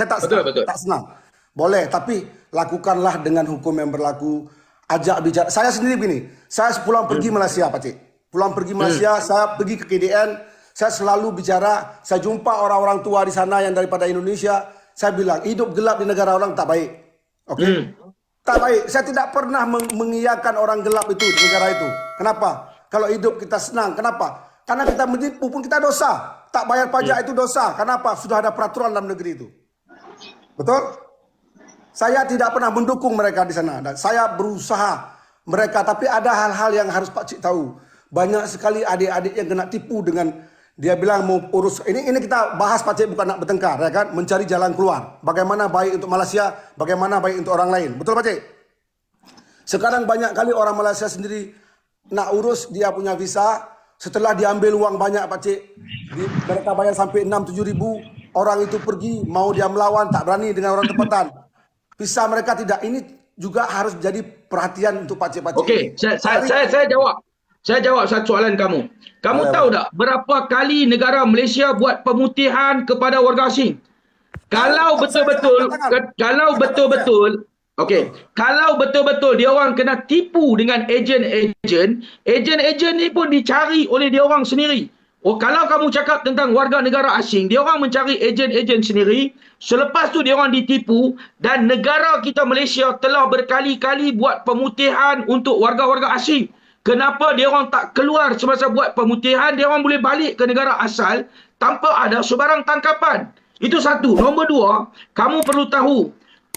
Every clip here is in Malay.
Saya tak Betul, senang, betul. tak senang. Boleh, tapi lakukanlah dengan hukum yang berlaku. Ajak bicara. Saya sendiri begini, saya pulang pergi Malaysia, Pak Cik. Pulang pergi Malaysia, saya pergi ke KDN, saya selalu bicara, saya jumpa orang-orang tua di sana yang daripada Indonesia, saya bilang, hidup gelap di negara orang tak baik. Oke? Tak baik. Saya tidak pernah mengiyakan orang gelap itu di negara itu. Kenapa? Kalau hidup kita senang. Kenapa? Karena kita menipu pun kita dosa. Tak bayar pajak itu dosa. Kenapa? Sudah ada peraturan dalam negeri itu. Betul? Saya tidak pernah mendukung mereka di sana. Dan saya berusaha mereka. Tapi ada hal-hal yang harus Pak Cik tahu. Banyak sekali adik-adik yang kena tipu dengan dia bilang mau urus. Ini kita bahas Pak Cik, bukan nak bertengkar, ya kan? Mencari jalan keluar. Bagaimana baik untuk Malaysia, bagaimana baik untuk orang lain. Betul Pak Cik? Sekarang banyak kali orang Malaysia sendiri nak urus dia punya visa. Setelah diambil uang banyak Pak Cik, mereka bayar sampai 6-7 ribu. Orang itu pergi, mau dia melawan, tak berani dengan orang tempatan. Visa mereka tidak. Ini juga harus jadi perhatian untuk Pak Cik. Okey, saya jawab. Saya jawab satu soalan kamu. Kamu tahu tak berapa kali negara Malaysia buat pemutihan kepada warga asing? Kalau betul-betul, okey, kalau betul-betul dia orang kena tipu dengan ejen-ejen ni pun dicari oleh dia orang sendiri. Oh, kalau kamu cakap tentang warga negara asing, dia orang mencari ejen-ejen sendiri. Selepas tu dia orang ditipu dan negara kita Malaysia telah berkali-kali buat pemutihan untuk warga-warga asing. Kenapa dia orang tak keluar semasa buat pemutihan? Dia orang boleh balik ke negara asal tanpa ada sebarang tangkapan. Itu satu. Nombor dua, kamu perlu tahu,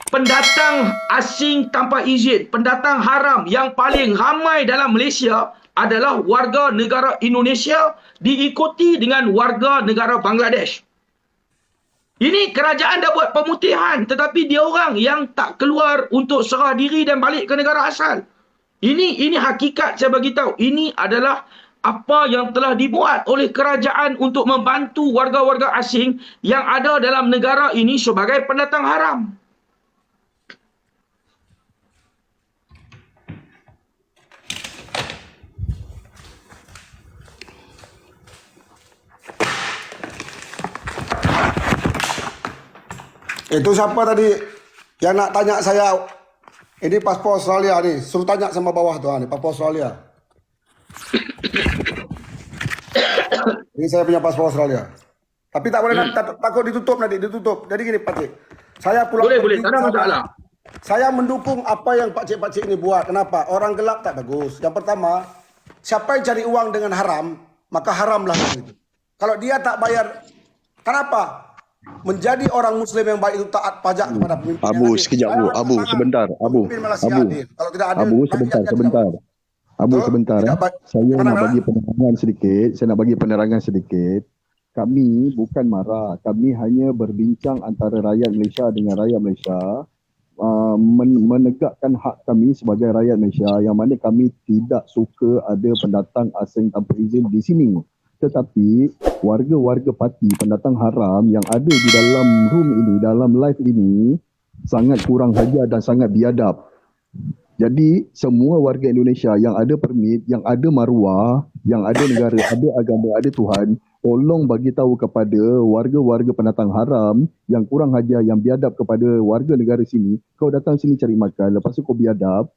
pendatang asing tanpa izin, pendatang haram yang paling ramai dalam Malaysia adalah warga negara Indonesia, diikuti dengan warga negara Bangladesh. Ini kerajaan dah buat pemutihan, tetapi dia orang yang tak keluar untuk serah diri dan balik ke negara asal. Ini hakikat saya bagi tahu. Ini adalah apa yang telah dibuat oleh kerajaan untuk membantu warga-warga asing yang ada dalam negara ini sebagai pendatang haram. Itu siapa tadi yang nak tanya saya? Ini paspor Australia nih. Suruh tanya sama bawah tuh nih, paspor Australia. Ini saya punya paspor Australia. Tapi tak boleh takut ditutup nanti, ditutup. Jadi gini Pak Cik. Saya pulang Boleh, tak ada masalah. Saya mendukung apa yang Pak Cik ini buat. Kenapa? Orang gelap tak bagus. Yang pertama, siapa yang cari uang dengan haram, maka haramlah itu. Kalau dia tak bayar, kenapa? Menjadi orang Muslim yang baik itu taat pajak kepada pemimpin. Abu, sekejap Bu. Abu, sebentar. Abu. Kalau tidak ada, Abu, sebentar. Abu, sebentar. Saya nak bagi penerangan sedikit. Kami bukan marah. Kami hanya berbincang antara rakyat Malaysia dengan rakyat Malaysia. Menegakkan hak kami sebagai rakyat Malaysia, yang mana kami tidak suka ada pendatang asing tanpa izin di sini. Tetapi warga-warga parti pendatang haram yang ada di dalam room ini, dalam live ini, sangat kurang hajar dan sangat biadab. Jadi semua warga Indonesia yang ada permit, yang ada maruah, yang ada negara, ada agama, ada Tuhan, tolong bagi tahu kepada warga-warga pendatang haram yang kurang hajar, yang biadab kepada warga negara sini, kau datang sini cari makan, lepas tu kau biadab.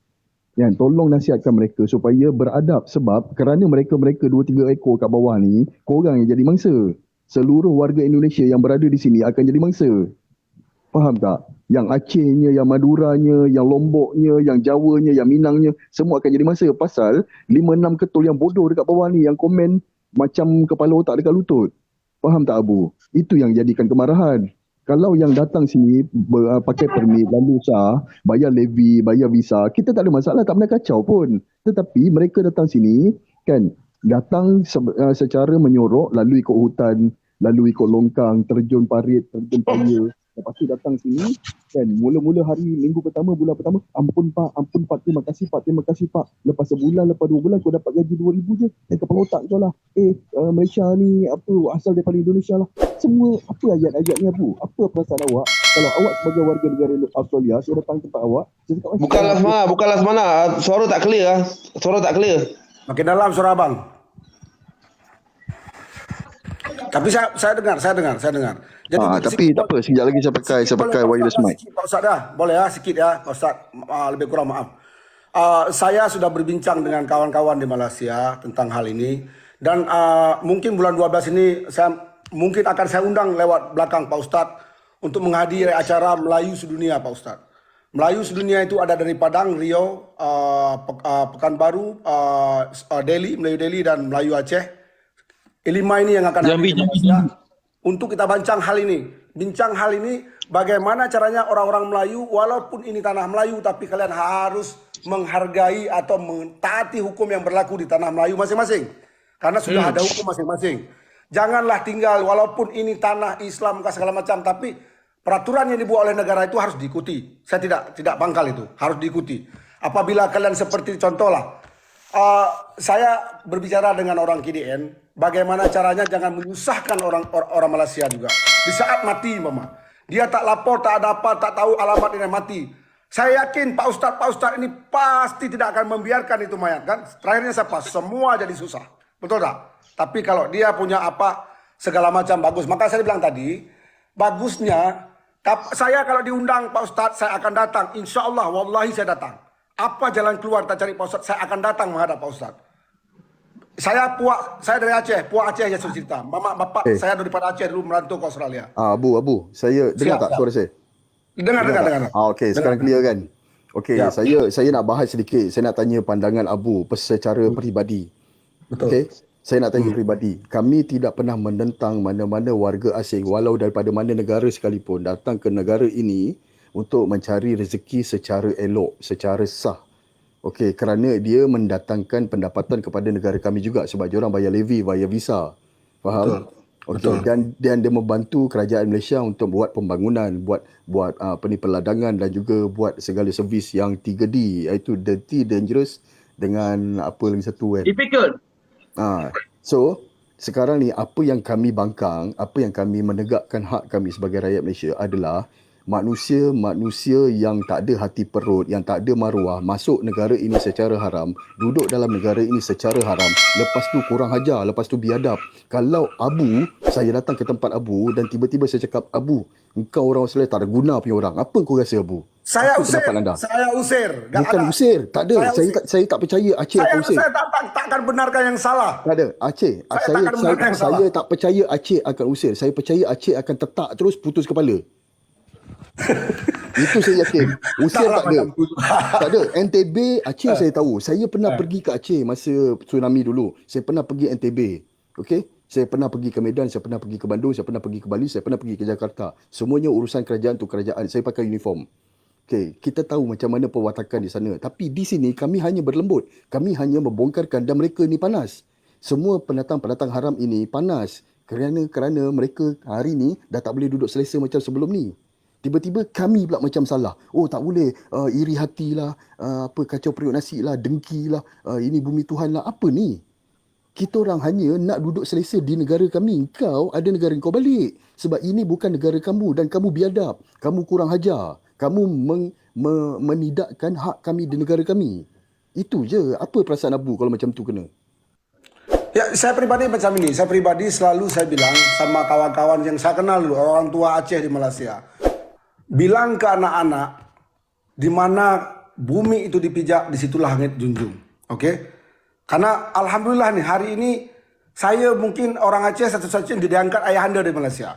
Yang tolong nasihatkan mereka supaya beradab, sebab kerana mereka 2-3 ekor kat bawah ni, korang yang jadi mangsa. Seluruh warga Indonesia yang berada di sini akan jadi mangsa. Faham tak? Yang Acehnya, yang Maduranya, yang Lomboknya, yang Jawanya, yang Minangnya, semua akan jadi mangsa. Pasal 5-6 ketul yang bodoh dekat bawah ni yang komen macam kepala otak dekat lutut. Faham tak Abu? Itu yang jadikan kemarahan. Kalau yang datang sini pakai permit, lalu sah, bayar levy, bayar visa, kita tak ada masalah, tak pernah kacau pun. Tetapi mereka datang sini, kan, datang secara menyorok, lalu ikut hutan, lalu ikut longkang, terjun parit, terjun paya. Lepas tu datang sini, kan, mula-mula hari minggu pertama, bulan pertama, ampun pak, terima kasih pak. Lepas sebulan, lepas 2 bulan, kau dapat gaji 2,000 je. Kepala otak kau lah. Malaysia ni, asal daripada Indonesia lah. Semua, apa ayat-ayatnya Bu? Apa perasaan awak? Kalau awak sebagai warga negara Australia, saya datang tempat awak, saya cakap, Bukanlah semana. Suara tak clear. Makin dalam suara abang. Tapi saya dengar. Tapi tak apa, sekejap lagi saya pakai wireless mic. Sikit, Pak Ustaz dah. Boleh ya, sikit ya, Pak Ustaz. Lebih kurang maaf. Saya sudah berbincang dengan kawan-kawan di Malaysia tentang hal ini. Dan mungkin bulan 12 ini mungkin akan saya undang lewat belakang Pak Ustaz untuk menghadiri acara Melayu Sedunia, Pak Ustaz. Melayu Sedunia itu ada dari Padang, Riau, Pekanbaru, Delhi, Melayu Delhi dan Melayu Aceh. 5 ini yang akan hadir di Malaysia untuk kita bincang hal ini. Bincang hal ini bagaimana caranya orang-orang Melayu, walaupun ini tanah Melayu, tapi kalian harus menghargai atau mentaati hukum yang berlaku di tanah Melayu masing-masing. Karena sudah ada hukum masing-masing. Janganlah tinggal walaupun ini tanah Islam segala macam, tapi peraturan yang dibuat oleh negara itu harus diikuti. Saya tidak bangkal itu, harus diikuti. Apabila kalian seperti contohlah, saya berbicara dengan orang KDN, bagaimana caranya jangan menyusahkan orang Malaysia juga. Di saat mati, mama, dia tak lapor, tak ada apa, tak tahu alamat dia mati. Saya yakin Pak Ustadz ini pasti tidak akan membiarkan itu mayat kan. Terakhirnya siapa? Semua jadi susah. Betul tak? Tapi kalau dia punya apa segala macam bagus. Maka saya bilang tadi, bagusnya saya kalau diundang Pak Ustadz saya akan datang. Insya Allah, wallahi saya datang. Apa jalan keluar tak cari Pak Ustadz, saya akan datang menghadap Pak Ustadz. Saya dari Aceh, Puak Aceh ya cerita. Mama bapak saya daripada Aceh dulu merantau ke Australia. Abu, saya dengar tak suara saya? Dengar. Okey, sekarang clear kan? Okey, saya nak bahas sedikit. Saya nak tanya pandangan Abu secara peribadi. Betul. Okey. Saya nak tanya peribadi. Kami tidak pernah menentang mana-mana warga asing walau daripada mana negara sekalipun datang ke negara ini untuk mencari rezeki secara elok, secara sah. Okey, kerana dia mendatangkan pendapatan kepada negara kami juga sebab dia orang bayar levy, bayar visa. Faham? Okey, dan dia membantu kerajaan Malaysia untuk buat pembangunan, buat peladangan dan juga buat segala servis yang 3D, iaitu dirty, dangerous dengan apa lagi satu kan. Difficult. So sekarang ni apa yang kami bangkang, apa yang kami menegakkan hak kami sebagai rakyat Malaysia adalah manusia yang tak ada hati perut, yang tak ada maruah, masuk negara ini secara haram, duduk dalam negara ini secara haram, lepas tu kurang ajar, lepas tu biadab. Kalau saya datang ke tempat Abu dan tiba-tiba saya cakap, Abu, engkau orang Australia tak ada guna punya orang. Apa kau rasa Abu? Saya usir. Bukan usir. Tak ada. Saya tak percaya Aceh akan usir. Saya takkan benarkan yang salah. Tak ada. Aceh. Saya tak percaya Aceh akan usir. Saya percaya Aceh akan tetap terus putus kepala. Itu saya yakin. Usir tak ada. Tak ada. NTB, Aceh saya tahu. Saya pernah pergi ke Aceh masa tsunami dulu. Saya pernah pergi NTB. Okey? Saya pernah pergi ke Medan, saya pernah pergi ke Bandung, saya pernah pergi ke Bali, saya pernah pergi ke Jakarta. Semuanya urusan kerajaan tu kerajaan. Saya pakai uniform. Okey, kita tahu macam mana perwatakan di sana. Tapi di sini kami hanya berlembut. Kami hanya membongkarkan dan mereka ni panas. Semua pendatang-pendatang haram ini panas. Kerana mereka hari ni dah tak boleh duduk selesa macam sebelum ni. Tiba-tiba kami pula macam salah. Oh tak boleh, iri hatilah, kacau periuk nasi lah, dengki lah, ini bumi Tuhan lah. Apa ni? Kita orang hanya nak duduk selesa di negara kami. Kau ada negara kau balik. Sebab ini bukan negara kamu dan kamu biadab. Kamu kurang ajar. Kamu menidakkan hak kami di negara kami. Itu je. Apa perasaan Abu kalau macam tu kena? Ya, saya pribadi macam ini. Saya pribadi selalu saya bilang sama kawan-kawan yang saya kenal dulu, orang tua Aceh di Malaysia. Bilang ke anak-anak, di mana bumi itu dipijak, disitulah langit junjung. Oke? Karena alhamdulillah nih, hari ini saya mungkin orang Aceh satu-satunya yang diangkat ayahanda di Malaysia.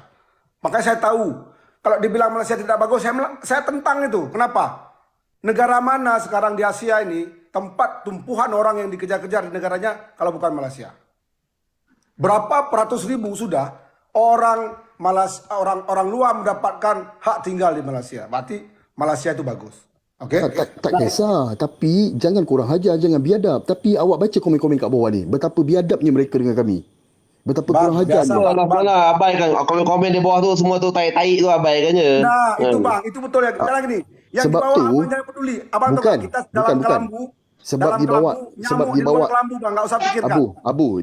Makanya saya tahu, kalau dibilang Malaysia tidak bagus, saya tentang itu. Kenapa? Negara mana sekarang di Asia ini tempat tumpuhan orang yang dikejar-kejar di negaranya kalau bukan Malaysia? Berapa ratus ribu sudah orang luar mendapatkan hak tinggal di Malaysia. Berarti Malaysia itu bagus. Okey? Tak kisah. Tapi jangan kurang ajar, jangan biadab. Tapi awak baca komen-komen kat bawah ni. Betapa biadabnya mereka dengan kami. Betapa kurang ajar. Mana abai kan komen-komen di bawah tu semua tu tai-tai tu abai kan je. Nah, itu bang, itu betul ya. Sekarang gini, yang sebab di bawah tu, abang jangan peduli. Abang tahu kan kita dalam kelambu. Sebab di bawah kelambu bang, enggak usah fikirkan.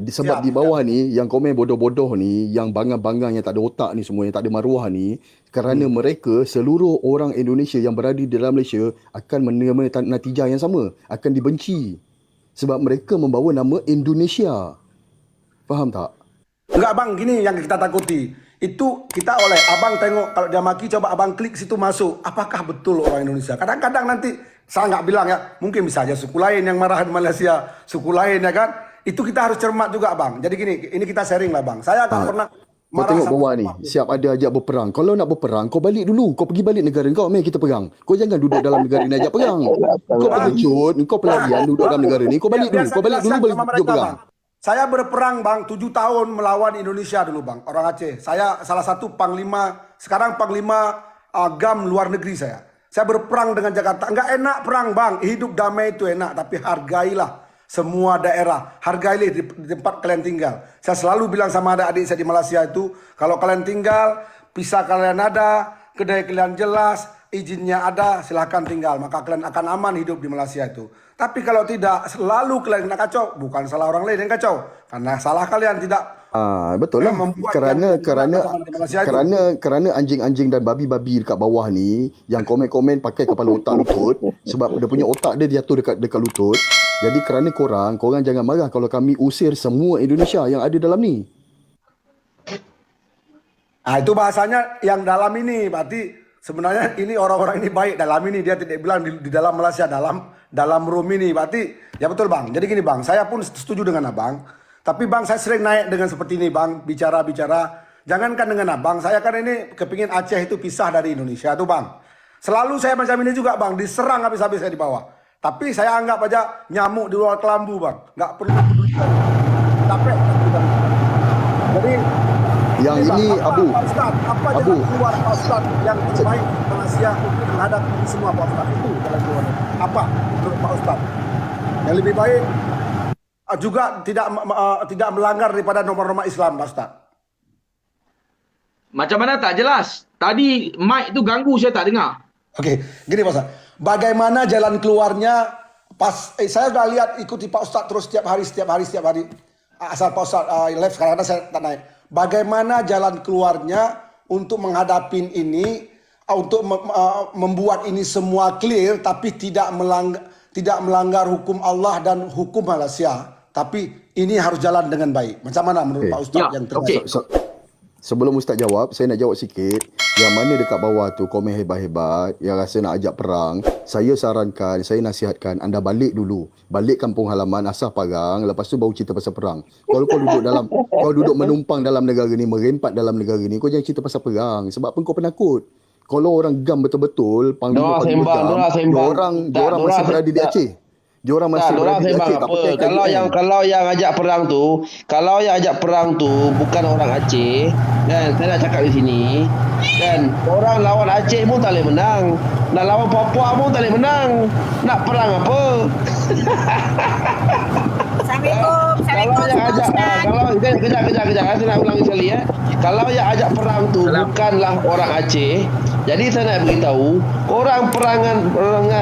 Sebab di bawah ni yang komen bodoh-bodoh ni, yang bangang-bangang yang tak ada otak ni semua, yang tak ada maruah ni, kerana mereka seluruh orang Indonesia yang berada di dalam Malaysia akan menerima natijah yang sama, akan dibenci. Sebab mereka membawa nama Indonesia. Faham tak? Enggak bang, gini yang kita takuti. Itu kita oleh abang tengok kalau dia maki coba abang klik situ masuk. Apakah betul orang Indonesia? Kadang-kadang nanti saya nggak bilang ya, mungkin bisa aja suku lain yang marah di Malaysia, suku lain ya kan. Itu kita harus cermat juga bang. Jadi gini, ini kita sharing lah bang. Saya akan pernah Kau tengok bawah ni, siap ada ajak berperang. Kalau nak berperang, kau balik dulu. Kau pergi balik negara kau, mari kita perang. Kau jangan duduk dalam negara ni ajak perang. Kau pengecut, kau pelarian duduk dalam negara ni. Kau balik dulu, kau balik dulu balik perang. Saya berperang bang 7 tahun melawan Indonesia dulu bang, orang Aceh. Saya salah satu panglima, sekarang panglima GAM luar negeri saya. Saya berperang dengan Jakarta. Enggak enak perang bang, hidup damai itu enak, tapi hargailah semua daerah. Hargailah di tempat kalian tinggal. Saya selalu bilang sama adik-adik saya di Malaysia itu, kalau kalian tinggal, pisah kalian ada, kedai kalian jelas, izinnya ada, silahkan tinggal. Maka kalian akan aman hidup di Malaysia itu. Tapi kalau tidak, selalu kalian kena kacau. Bukan salah orang lain yang kacau, karena salah kalian tidak. Betul lah. Kerana anjing-anjing dan babi-babi dekat bawah ni yang komen-komen pakai kepala otak lutut, sebab dia punya otak dia jatuh dekat lutut. Jadi kerana korang jangan marah kalau kami usir semua Indonesia yang ada dalam ni. Itu bahasanya yang dalam ini. Berarti sebenarnya ini orang-orang ini baik dalam ini. Dia tidak bilang di dalam Malaysia, dalam room ini. Berarti ya betul bang. Jadi gini bang, saya pun setuju dengan abang. Tapi bang, saya sering naik dengan seperti ini bang, bicara-bicara. Jangankan dengan abang, saya kan ini kepingin Aceh itu pisah dari Indonesia tuh bang. Selalu saya macam ini juga bang, diserang habis-habis saya di bawah. Tapi saya anggap aja nyamuk di luar kelambu bang, nggak perlu pedulikan. Capek. Jadi yang ini bang, Abu, Pak Ustaz, apa Abu jalan keluar Pak Ustaz yang terbaik Malaysia untuk menghadapi ini semua Pak Ustaz? Itu jalan keluar. Apa menurut Pak Ustaz? Yang lebih baik juga tidak melanggar daripada norma-norma Islam, Pak Ustaz. Macam mana tak jelas? Tadi mic tu ganggu, saya tak dengar. Okey, gini Pak Ustaz. Bagaimana jalan keluarnya saya sudah lihat ikuti Pak Ustaz terus setiap hari. Asal Pak Ustaz live sekarang saya tak naik. Bagaimana jalan keluarnya untuk menghadapi ini, untuk membuat ini semua clear tapi tidak melanggar hukum Allah dan hukum Malaysia. Tapi ini harus jalan dengan baik. Macam mana menurut Pak Ustaz yang terbaik? Sebelum Ustaz jawab, saya nak jawab sikit. Yang mana dekat bawah tu komen hebat-hebat, yang rasa nak ajak perang, saya sarankan, saya nasihatkan anda balik dulu. Balik kampung halaman, asah parang, lepas tu baru cerita pasal perang. Kalau kau duduk menumpang dalam negara ni, merempat dalam negara ni, kau jangan cerita pasal perang. Sebab apa kau penakut? Kalau orang GAM betul-betul, panglima GAM, diorang masih berada di Aceh. Diorang masih berada di Aceh, tak pakai KDN. Kalau yang ajak perang tu bukan orang Aceh, dan saya nak cakap di sini, dan orang lawan Aceh pun tak boleh menang, nak lawan Papua pun tak boleh menang, nak perang apa? Assalamualaikum. Kejap, saya nak ulangi sekali ya. Kalau yang ajak perang tu bukanlah orang Aceh, jadi saya nak beritahu, perangan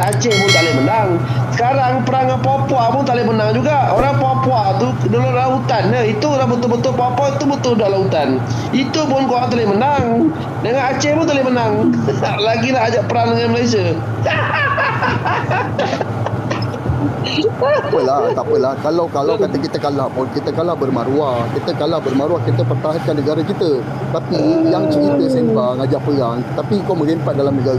Aceh pun tak boleh menang. Sekarang perangan Papua pun tak boleh menang juga. Orang Papua tu dulu lautan. Itu dah betul-betul Papua itu betul dah lautan. Itu pun korang tak boleh menang. Dengan Aceh pun tak boleh menang. Lagi nak ajak perang dengan Malaysia. Tak apalah. Kalau kata kita kalah pun, kita kalah bermaruah. Kita pertahankan negara kita. Tapi yang cerita sembang ajak perang, tapi kau merempat dalam negara